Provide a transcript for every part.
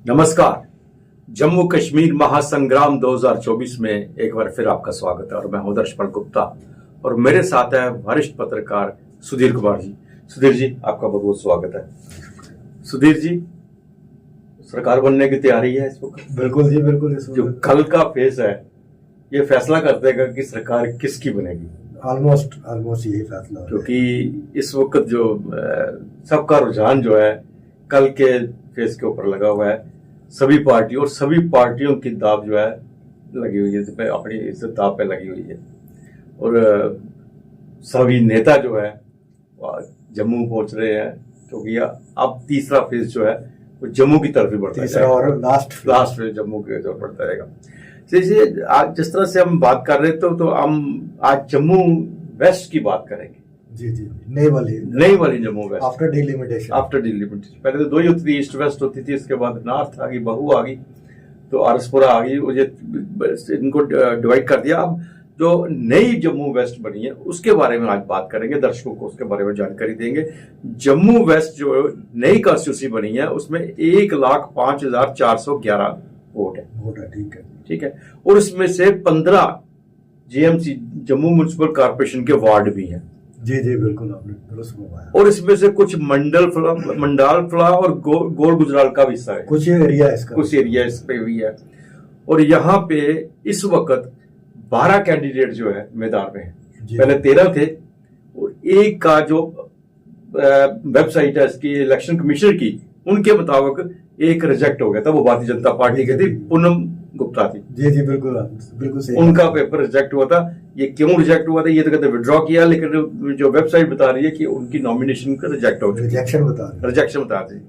नमस्कार। जम्मू कश्मीर महासंग्राम 2024 में एक बार फिर आपका स्वागत है और मैं हूं दर्शपल गुप्ता और मेरे साथ है वरिष्ठ पत्रकार सुधीर कुमार जी। सुधीर जी, आपका बहुत बहुत स्वागत है। सुधीर जी, सरकार बनने की तैयारी है इस वक्त? बिल्कुल जी, बिल्कुल। जो कल का फेस है ये फैसला कर देगा कि सरकार किसकी बनेगी। ऑलमोस्ट यही फैसला, क्योंकि इस वक्त जो सबका रुझान जो है कल के फेस के ऊपर लगा हुआ है। सभी पार्टियों की दाव जो है लगी हुई है, अपनी इज्जत दाव पे लगी हुई है और सभी नेता जो है जम्मू पहुंच रहे हैं क्योंकि अब तीसरा फेज जो है वो जम्मू की तरफ ही बढ़ता है और लास्ट फेज जम्मू की तरफ बढ़ता रहेगा। जैसे आज जिस तरह से हम बात कर रहे थे तो हम आज जम्मू वेस्ट की बात करेंगे। जी, नई वाली जम्मू वेस्ट आफ्टर डिलिमिटेशन। पहले तो दो ही होती थी, ईस्ट वेस्ट होती थी, इसके बाद नॉर्थ आ गई, बहू आ गई, तो आरसपुरा आ गई, इनको डिवाइड कर दिया। अब जो नई जम्मू वेस्ट बनी है उसके बारे में आज बात करेंगे, दर्शकों को उसके बारे में जानकारी देंगे। जम्मू वेस्ट जो नई कॉन्स्टिट्यूंसी बनी है उसमें 1,05,411 वोट है। ठीक है। और इसमें से 15 जीएमसी जम्मू म्युनिसिपल कॉर्पोरेशन के वार्ड भी हैं। जी, बिल्कुल, आपने दुरुस्त बताया। और इसमें से कुछ मंडाल फला और गोल गुजराल का भी हिस्सा है, कुछ एरिया इस पे भी है। और यहाँ पे इस वक्त 12 कैंडिडेट जो है मैदान में है। पहले 13 थे और एक का जो वेबसाइट है इसकी इलेक्शन कमीशन की, उनके मुताबिक एक रिजेक्ट हो गया था। वो भारतीय जनता पार्टी की थी, पूनम गुप्ता थी। जी, बिल्कुल सही। उनका पेपर रिजेक्ट हुआ था। ये क्यों रिजेक्ट हुआ था ये तो कहते विड्रॉ किया, लेकिन जो वेबसाइट बता रही है कि उनकी नॉमिनेशन का रिजेक्ट हो गया, रिजेक्शन बता रही।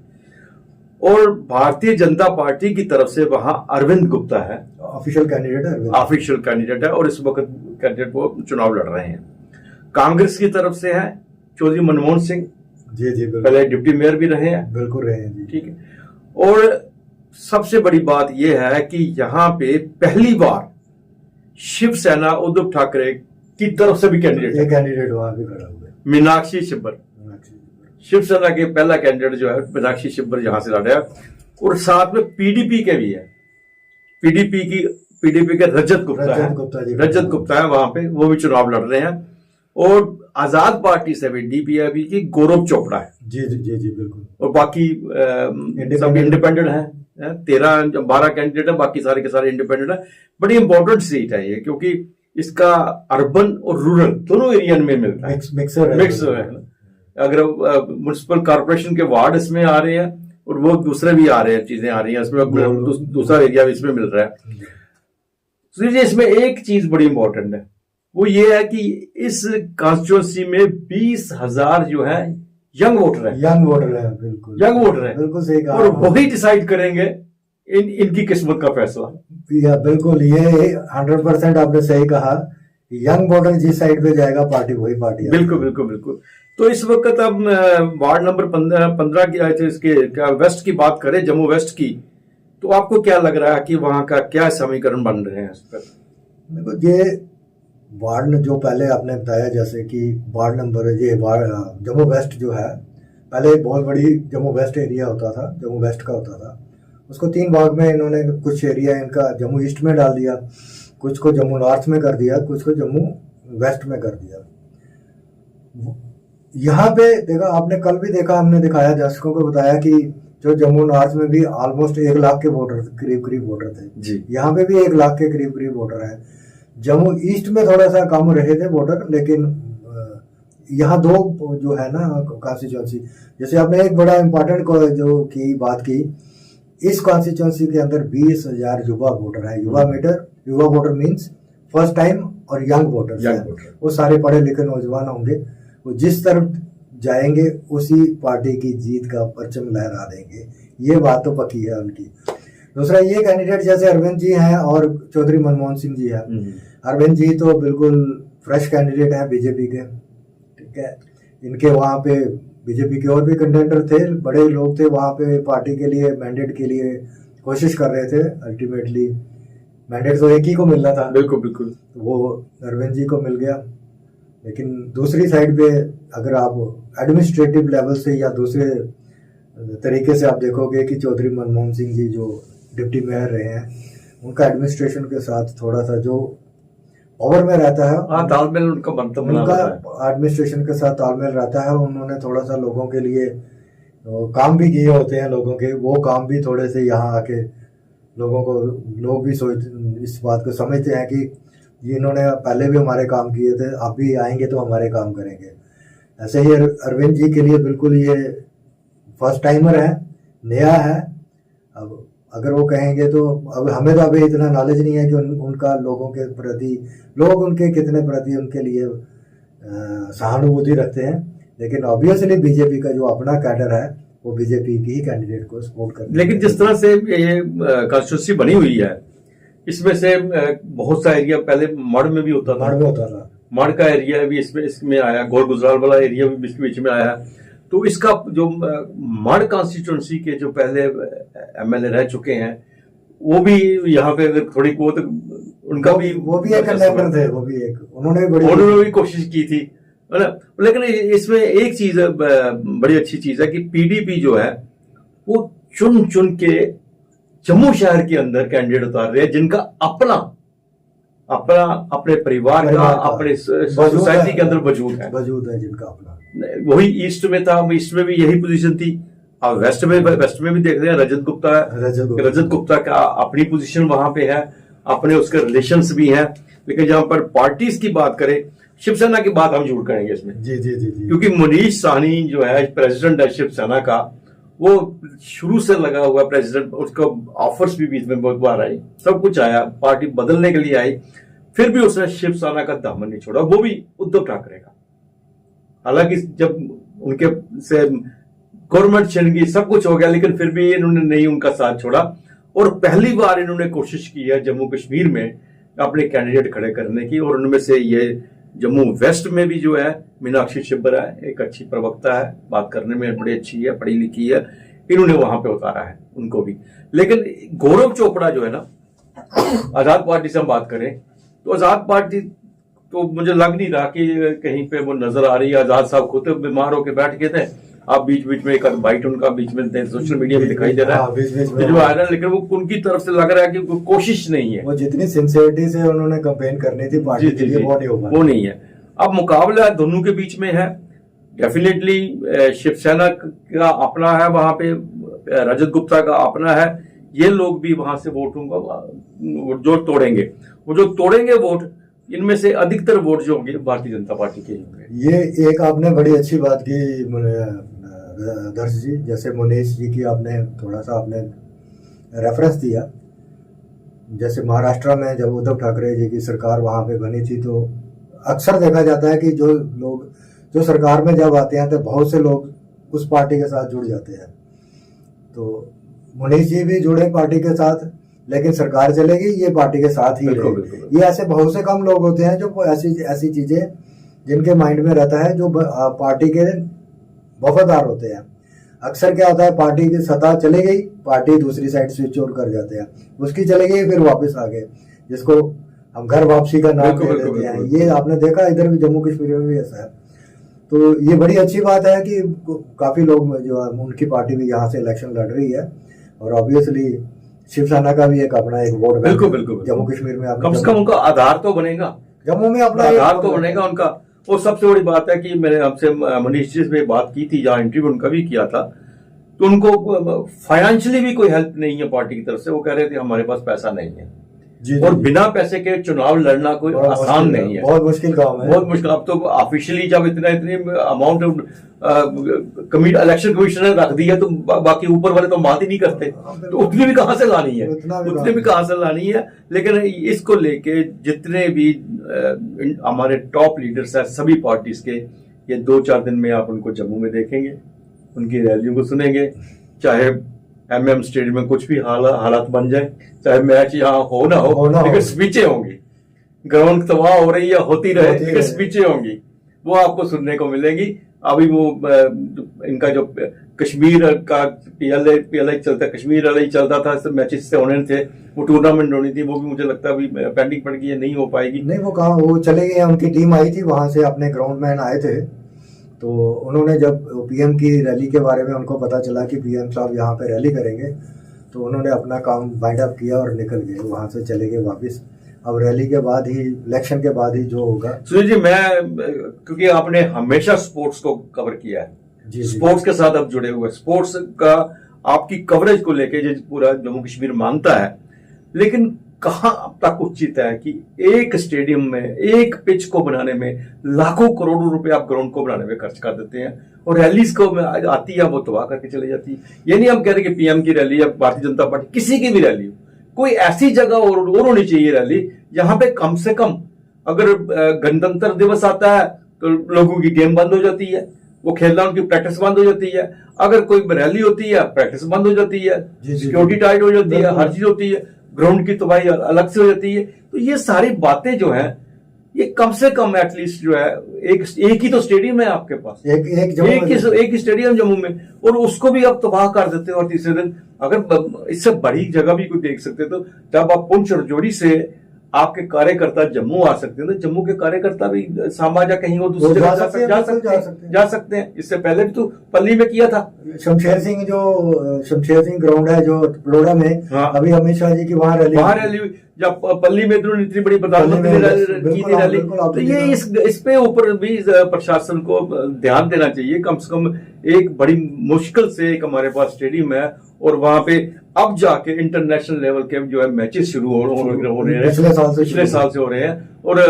और भारतीय जनता पार्टी की तरफ से वहां अरविंद गुप्ता है, ऑफिशियल कैंडिडेट है और इस वक्त कैंडिडेट वो चुनाव लड़ रहे हैं। कांग्रेस की तरफ से है चौधरी मनमोहन सिंह। जी, पहले डिप्टी मेयर भी रहे हैं। बिल्कुल रहे हैं। ठीक है। और सबसे बड़ी बात यह है कि यहाँ पे पहली बार शिवसेना उद्धव ठाकरे की तरफ से भी कैंडिडेट वहां भी खड़ा हुआ है, मीनाक्षी छिब्बर। शिवसेना के पहला कैंडिडेट जो है मीनाक्षी छिब्बर यहाँ से लड़ा है। और साथ में पीडीपी के भी है, पीडीपी के रजत गुप्ता है वहां पे, वो भी चुनाव लड़ रहे हैं। और आजाद पार्टी से भी डीपीआईबी की गौरव चोपड़ा है। जी, बिल्कुल। और बाकी सब इंडिपेंडेंट हैं। 12 कैंडिडेट है, बाकी सारे के सारे इंडिपेंडेंट है। बड़ी इंपॉर्टेंट सीट है ये क्योंकि इसका अर्बन और रूरल दोनों एरिया में मिलता है, मिक्स है। अगर म्युनिसिपल कॉर्पोरेशन के वार्ड इसमें आ रहे हैं और वो दूसरे भी आ रहे हैं, चीजें आ रही हैं इसमें, दूसरा एरिया भी इसमें मिल रहा है। तो इसमें एक चीज बड़ी इंपॉर्टेंट है, वो ये है कि इस कॉन्स्टिट्यूंसी में 20,000 जो है यंग वोटर है। बिल्कुल सही कहा। और वही डिसाइड करेंगे इनकी किस्मत का फैसला। बिल्कुल, ये 100% आपने सही कहा। यंग वोटर जिस साइड पे जाएगा वही पार्टी। बिल्कुल। तो इस वक्त अब वार्ड नंबर 15 की इसके वेस्ट की बात करें, जम्मू वेस्ट की, तो आपको क्या लग रहा है कि वहां का क्या समीकरण बन रहे हैं इस पर? देखो, ये वार्ड जो पहले आपने बताया, जैसे कि वार्ड नंबर जम्मू वेस्ट जो है, पहले बहुत बड़ी जम्मू वेस्ट एरिया होता था, जम्मू वेस्ट का होता था। उसको 3 भाग में इन्होंने कुछ एरिया इनका जम्मू ईस्ट में डाल दिया, कुछ को जम्मू नॉर्थ में कर दिया, कुछ को जम्मू वेस्ट में कर दिया। यहाँ पे देखा आपने, कल भी देखा, हमने दिखाया, दर्शकों को बताया कि जो जम्मू नॉर्थ में भी ऑलमोस्ट 1 लाख के वोटर करीब वोटर थे। यहाँ पे भी 1 लाख के करीब वोटर है। जम्मू ईस्ट में थोड़ा सा कम रहे थे वोटर, लेकिन यहाँ 2 जो है ना कॉन्स्टिट्यूंसी, जैसे आपने एक बड़ा इंपॉर्टेंट जो की बात की, इस कॉन्स्टिट्यूंसी के अंदर 20,000 युवा वोटर है। युवा वोटर मींस फर्स्ट टाइम और यंग वोटर। वो सारे पढ़े लिखे नौजवान होंगे, वो जिस तरफ जाएंगे उसी पार्टी की जीत का परचम लहरा देंगे। ये बात तो पक्की है उनकी। दूसरा, ये कैंडिडेट जैसे अरविंद जी हैं और चौधरी मनमोहन सिंह जी हैं। अरविंद जी तो बिल्कुल फ्रेश कैंडिडेट हैं बीजेपी के। ठीक है, इनके वहाँ पे बीजेपी के और भी कंटेंडर थे, बड़े लोग थे वहाँ पे, पार्टी के लिए मैंडेट के लिए कोशिश कर रहे थे। अल्टीमेटली मैंडेट तो एक ही को मिलना था। बिल्कुल। वो अरविंद जी को मिल गया। लेकिन दूसरी साइड पे अगर आप एडमिनिस्ट्रेटिव लेवल से या दूसरे तरीके से आप देखोगे कि चौधरी मनमोहन सिंह जी जो डिप्टी मेयर रहे हैं, उनका एडमिनिस्ट्रेशन के साथ थोड़ा सा जो पावर में रहता है, हाँ, तालमेल उनका बनता उनका एडमिनिस्ट्रेशन के साथ तालमेल रहता है। उन्होंने थोड़ा सा लोगों के लिए काम भी किए होते हैं, लोगों के वो काम भी थोड़े से यहाँ आके लोगों को, लोग भी इस बात को समझते हैं कि ये इन्होंने पहले भी हमारे काम किए थे, आप भी आएंगे तो हमारे काम करेंगे। ऐसे ही अरविंद जी के लिए बिल्कुल ये फर्स्ट टाइमर है, नया है। अब अगर वो कहेंगे तो, अब हमें तो अभी इतना नॉलेज नहीं है कि उनका लोगों के प्रति, लोग उनके कितने प्रति उनके लिए सहानुभूति रखते हैं, लेकिन ऑब्वियसली बीजेपी का जो अपना कैडर है वो बीजेपी की ही कैंडिडेट को सपोर्ट करते हैं। लेकिन जिस तरह से ये कॉन्स्टिट्यूंसी बनी हुई है, इसमें से बहुत सा एरिया पहले मड़ में भी होता था, मड़ का एरिया भी इसमें आया, गोल गुजराल वाला एरिया भी बीच में आया। तो इसका जो मड़ कॉन्स्टिट्यूंसी के जो पहले एमएलए रह चुके हैं, वो भी यहाँ पे अगर थोड़ी बहुत उनका भी, वो भी एक कंटेंडर थे, वो भी एक, उन्होंने भी कोशिश की थी, है ना। लेकिन इसमें एक चीज बड़ी अच्छी चीज है कि पीडीपी जो है वो चुन चुन के जम्मू शहर के अंदर कैंडिडेट उतार रहे हैं, जिनका अपने परिवार का, अपने सोसाइटी के अंदर वजूद है जिनका अपना। वही ईस्ट में था, ईस्ट में भी यही पोजीशन थी। अब वेस्ट में भी देख रहे हैं, रजत गुप्ता का अपनी पोजीशन वहां पे है, अपने उसके रिलेशंस भी हैं। लेकिन जहां पर पार्टीज की बात करें, शिवसेना की बात हम जरूर करेंगे इसमें, जी जी जी जी, क्योंकि मनीष साहनी जो है प्रेसिडेंट है शिवसेना का, वो शुरू से लगा हुआ प्रेसिडेंट, उसको ऑफर्स भी बीच में बहुत बार आई, सब कुछ आया, पार्टी बदलने के लिए आई, फिर भी उसने शिवसेना का दामन नहीं छोड़ा, वो भी उद्धव ठाकरे का। हालांकि जब उनके से गवर्नमेंट छिन गई, सब कुछ हो गया, लेकिन फिर भी इन्होंने नहीं उनका साथ छोड़ा। और पहली बार इन्होंने कोशिश की है जम्मू कश्मीर में अपने कैंडिडेट खड़े करने की, और उनमें से ये जम्मू वेस्ट में भी जो है मीनाक्षी छिब्बरा है, एक अच्छी प्रवक्ता है, बात करने में बड़ी अच्छी है, पढ़ी लिखी है, इन्होंने वहां पे उतारा है उनको भी। लेकिन गौरव चोपड़ा जो है ना, आजाद पार्टी से हम बात करें तो आजाद पार्टी तो मुझे लग नहीं रहा कि कहीं पे वो नजर आ रही है। आजाद साहब खुद बीमार होकर बैठ गए थे, आप बीच बीच में एक बाइट उनका बीच में सोशल मीडिया में दिखाई दे रहा है, जो आ रहा है, लेकिन वो उनकी तरफ से लग रहा है कि कोशिश नहीं है। वो जितनी सिंसियरिटी से उन्होंने कैंपेन करनी थी पार्टी के लिए, वो नहीं है। अब मुकाबला दोनों के बीच में है। डेफिनेटली शिवसेना का अपना है वहां पे, रजत गुप्ता का अपना है, ये लोग भी वहां से वोटों का जो तोड़ेंगे, वो जो तोड़ेंगे वोट, इनमें से अधिकतर वोट जो होंगे भारतीय जनता पार्टी के होंगे। ये एक आपने बड़ी अच्छी बात की दर्श जी, जैसे मुनीष जी की आपने थोड़ा सा आपने रेफरेंस दिया। जैसे महाराष्ट्र में जब उद्धव ठाकरे जी की सरकार वहां पे बनी थी, तो अक्सर देखा जाता है कि जो लोग जो सरकार में जब आते हैं तो बहुत से लोग उस पार्टी के साथ जुड़ जाते हैं। तो मुनीष जी भी जुड़े पार्टी के साथ, लेकिन सरकार चलेगी ये पार्टी के साथ ही रहे। ये ऐसे बहुत से कम लोग होते हैं जो ऐसी चीजें जिनके माइंड में रहता है, जो पार्टी के वफादार होते हैं। अक्सर क्या होता है, पार्टी की सत्ता चली गई, पार्टी दूसरी साइड स्विच ओवर कर जाते हैं, उसकी चली गई फिर वापस आ गए, जिसको हम घर वापसी का नाम दे देते हैं। ये आपने देखा इधर भी जम्मू कश्मीर में भी ऐसा है। तो ये बड़ी अच्छी बात है कि काफी लोग जो है उनकी पार्टी भी यहाँ से इलेक्शन लड़ रही है, और ऑब्वियसली शिवसेना का भी एक अपना एक वोट बिल्कुल जम्मू कश्मीर में कम से कम उनका आधार तो बनेगा, जम्मू में अपना आधार तो बनेगा उनका। और सबसे बड़ी बात है कि मैंने आपसे मनीष जी से बात की थी, जहाँ इंटरव्यू उनका भी किया था, तो उनको फाइनेंशियली भी कोई हेल्प नहीं है पार्टी की तरफ से। वो कह रहे थे हमारे पास पैसा नहीं है, और बिना पैसे के चुनाव लड़ना कोई आसान नहीं है, बहुत मुश्किल काम है, बहुत मुश्किल। अब तो ऑफिशियली जब इतनी अमाउंट इलेक्शन कमीशन ने रख दी है, तो बाकी ऊपर वाले तो बात ही नहीं करते, तो उतनी भी कहां से लानी है, लेकिन इसको लेके जितने भी हमारे टॉप लीडर्स हैं सभी पार्टीज के, ये 2-4 दिन में आप उनको जम्मू में देखेंगे, उनकी रैलियों को सुनेंगे, चाहे एमएम स्टेडियम में कुछ भी हालात बन जाए, चाहे मैच यहाँ हो ना हो, लेकिन स्पीचें होंगी। ग्राउंड तबाह हो रही है, होती रहे, लेकिन स्पीचें होंगी, वो आपको सुनने को मिलेगी। अभी वो इनका जो कश्मीर का पीएलए चलता, कश्मीर वाला ही चलता था, मैचेस से होने थे, वो टूर्नामेंट होनी थी, वो भी मुझे लगता है अभी पेंडिंग पड़ गई है, नहीं हो पाएगी। नहीं, वो कहाँ, वो चले गए, उनकी टीम आई थी वहां से, अपने ग्राउंड मैन आए थे, तो उन्होंने जब पीएम की रैली के बारे में उनको पता चला कि पीएम साहब यहाँ पे रैली करेंगे, तो उन्होंने अपना काम वाइंड अप किया और निकल गए, वहाँ से चले गए वापस। अब रैली के बाद ही, इलेक्शन के बाद ही जो होगा। सुनील जी, क्योंकि आपने हमेशा स्पोर्ट्स को कवर किया है, जी, स्पोर्ट्स के साथ आप जुड़े हुए, स्पोर्ट्स का आपकी कवरेज को लेके जो पूरा जम्मू कश्मीर मानता है, लेकिन कहाँ अब तक उचित है कि एक स्टेडियम में, एक पिच को बनाने में लाखों करोड़ों रुपए आप ग्राउंड को बनाने में खर्च कर देते हैं, और रैलीज को आती है वो तबाह करके चली जाती है। ये नहीं हम कह रहे कि पीएम की रैली या भारतीय जनता पार्टी किसी की भी रैली हो, कोई ऐसी जगह और होनी चाहिए रैली जहां पे कम से कम, अगर गणतंत्र दिवस आता है तो लोगों की गेम बंद हो जाती है, वो खेलना, उनकी प्रैक्टिस बंद हो जाती है। अगर कोई रैली होती है, प्रैक्टिस बंद हो जाती है, सिक्योरिटी टाइट हो जाती है, हर चीज होती है, ग्राउंड की तबाही अलग से हो जाती है। तो ये सारी बातें जो है, ये कम से कम एटलीस्ट जो है, एक ही तो स्टेडियम है आपके पास, एक ही स्टेडियम जम्मू में, और उसको भी आप तबाह कर देते हो। और तीसरे दिन अगर इससे बड़ी जगह भी कोई देख सकते तो जब आप पुंछ रजौरी से आपके कार्यकर्ता जम्मू आ सकते हैं, तो जम्मू के कार्यकर्ता भी सांबा या कहीं और दूसरी जगह जा सकते हैं। इससे पहले भी तो पल्ली में किया था। शमशेर सिंह ग्राउंड है जो पलोड़ा में, हाँ। अभी अमित शाह जी की वहाँ रैली हुई। जब पल्ली में इतनी बड़ी प्रधानमंत्री की थी रैली, तो ये इस पे ऊपर भी प्रशासन को ध्यान देना चाहिए। कम से कम एक बड़ी मुश्किल से एक हमारे पास स्टेडियम है, और वहां पे अब जाके इंटरनेशनल लेवल के जो है मैचेस शुरू हो रहे हैं, पिछले साल से हो रहे हैं, और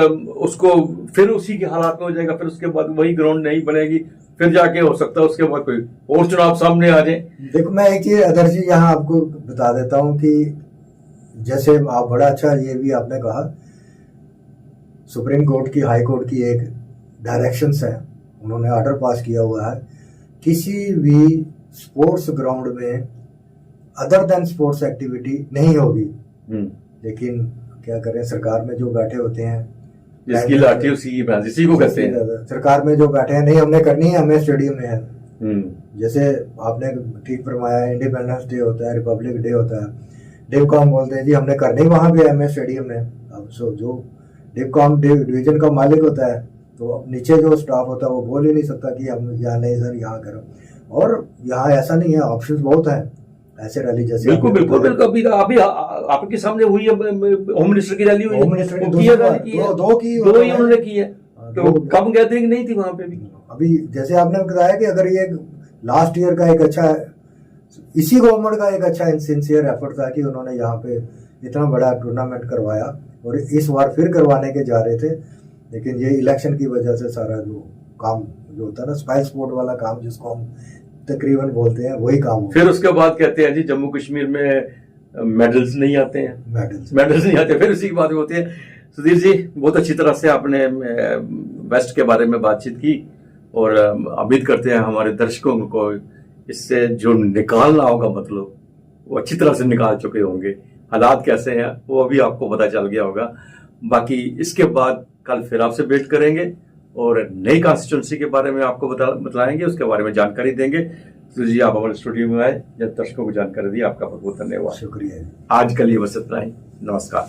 उसको फिर उसी के हालात में हो जाएगा। फिर उसके बाद वही ग्राउंड नहीं बनेगी, फिर जाके हो सकता है उसके बाद कोई और चुनाव सामने आ जाए। देखो, मैं एक चीज अदर जी यहाँ आपको बता देता हूँ कि जैसे आप बड़ा अच्छा ये भी आपने कहा, सुप्रीम कोर्ट की, हाई कोर्ट की एक डायरेक्शंस है, उन्होंने ऑर्डर पास किया हुआ है, किसी भी स्पोर्ट्स ग्राउंड में अदर देन स्पोर्ट्स एक्टिविटी नहीं होगी। लेकिन क्या करें, सरकार में जो बैठे होते हैं, जिसकी लाठी उसी को कहते हैं, सरकार में जो बैठे हैं, नहीं हमने करनी है, हमें स्टेडियम में है। जैसे आपने ठीक फरमाया, इंडिपेंडेंस डे होता है, रिपब्लिक डे होता है, डिवकॉम बोलते हैं जी हमने करनी वहां पे हमें स्टेडियम में। अब जो डिवकॉम डिवीजन का मालिक होता है, तो नीचे जो स्टाफ होता है वो बोल ही नहीं सकता कि हम यहाँ नहीं सर यहाँ करो। और यहाँ ऐसा नहीं है, ऑप्शंस बहुत हैं ऐसे रैली जैसे। बिल्कुल अभी आपके सामने हुई है, होम मिनिस्टर की रैली हुई, होम मिनिस्टर ने दो ही उन्होंने की है, तो कम गैदरिंग नहीं थी वहां पे भी। अभी जैसे आपने बताया कि अगर ये लास्ट ईयर का एक अच्छा, इसी गवर्नमेंट का एक अच्छा सिंसियर एफर्ट था कि उन्होंने यहाँ पे इतना बड़ा टूर्नामेंट करवाया, और इस बार फिर करवाने के जा रहे थे, लेकिन ये इलेक्शन की वजह से सारा जो काम जो होता है ना, स्पाइस स्पोर्ट वाला काम जिसको हम तकरीबन बोलते हैं, वही काम। फिर उसके बाद कहते हैं जी जम्मू कश्मीर में मेडल्स नहीं आते हैं, मेडल्स नहीं आते, फिर उसी की बात होती है। सुधीर जी, बहुत अच्छी तरह से आपने वेस्ट के बारे में बातचीत की, और उम्मीद करते हैं हमारे दर्शकों को इससे जो निकालना होगा मतलब वो अच्छी तरह से निकाल चुके होंगे। हालात कैसे हैं वो अभी आपको पता चल गया होगा। बाकी इसके बाद कल फिर आपसे भेंट करेंगे और नई कॉन्स्टिट्यूंसी के बारे में आपको बताएंगे, उसके बारे में जानकारी देंगे। तो जी, आप हमारे स्टूडियो में आए, जब दर्शकों को जानकारी दी, आपका बहुत बहुत धन्यवाद। शुक्रिया। आज के लिए बस इतना ही, नमस्कार।